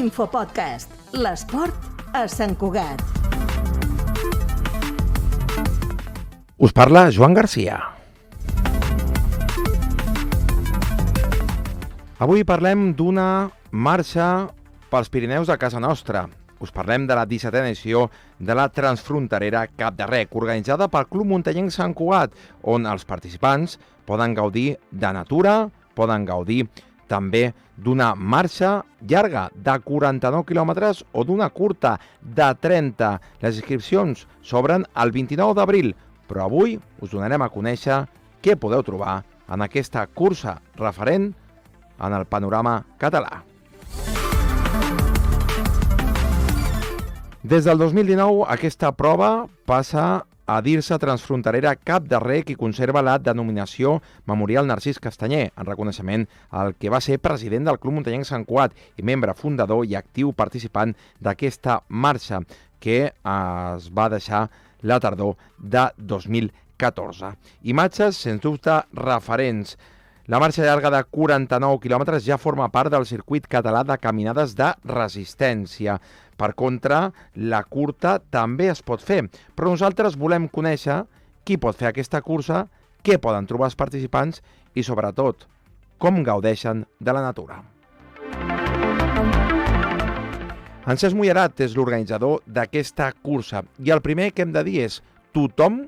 Infopodcast, l'esport a Sant Cugat. Us parla Joan Garcia. Avui parlem d'una marxa pels Pirineus a casa nostra. Us parlem de la 17a edició de la Transfronterera Cap de Rec, organitzada pel Club Muntanyenc Sant Cugat, on els participants poden gaudir de natura, poden gaudir també d'una marxa llarga de 49 quilòmetres o d'una curta de 30. Les inscripcions s'obren el 29 d'abril, però avui us donarem a conèixer què podeu trobar en aquesta cursa referent en el panorama català. Des del 2019, aquesta prova passa a dir-se Transfronterera Cap de Rec i conserva la denominació Memorial Narcís Castanyer, en reconeixement al que va ser president del Club Muntanyenc Sant Cugat i membre fundador i actiu participant d'aquesta marxa que es va deixar la tardor de 2014. Imatges, sens dubte, referents. La marxa llarga de 49 quilòmetres ja forma part del circuit català de caminades de resistència. Per contra, la curta també es pot fer, però nosaltres volem conèixer qui pot fer aquesta cursa, què poden trobar els participants i, sobretot, com gaudeixen de la natura. En Cesc Mullerat és l'organitzador d'aquesta cursa i el primer que hem de dir és: tothom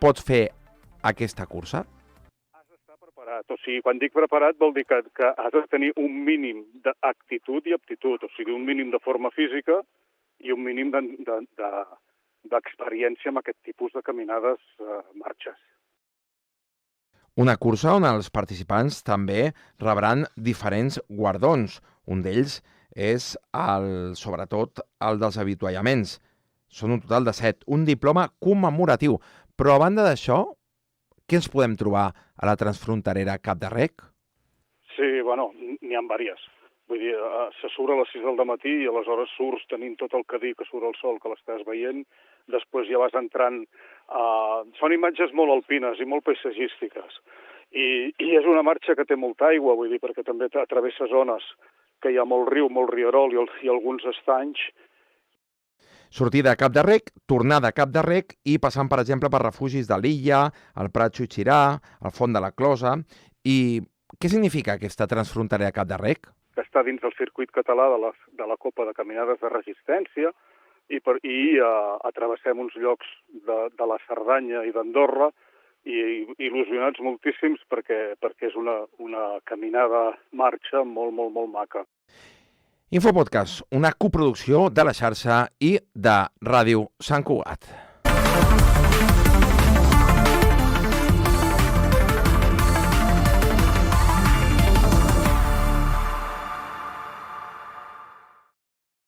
pot fer aquesta cursa? O sigui, quan dic preparat vol dir que has de tenir un mínim d'actitud i aptitud, o sigui, un mínim de forma física i un mínim d'experiència amb aquest tipus de caminades, marxes. Una cursa on els participants també rebran diferents guardons. Un d'ells és, sobretot, el dels avituallaments. Són un total de 7, un diploma commemoratiu. Però a banda d'això, què ens podem trobar a la Transfronterera Cap de Rec? Sí, bueno, n'hi ha diverses. Vull dir, se surt a les 6 del matí i aleshores surts tenint tot el cadí que surt el sol, que l'estàs veient. Després ja vas entrant... Són imatges molt alpines i molt paisatgístiques. I és una marxa que té molta aigua, vull dir, perquè també travessa zones que hi ha molt riu, molt rierol i alguns estanys. Sortida a Cap de Rec, tornada a Cap de Rec i passant, per exemple, per refugis de l'Illa, el Prat Xuixirà, el Font de la Closa. I què significa aquesta Transfronterera Cap de Rec? Que està dins del circuit català de la Copa de Caminades de Resistència i travessem uns llocs de la Cerdanya i d'Andorra i il·lusionats moltíssims perquè és una caminada marxa molt, molt, molt maca. Infopodcast, una coproducció de la xarxa i de Ràdio Sant Cugat.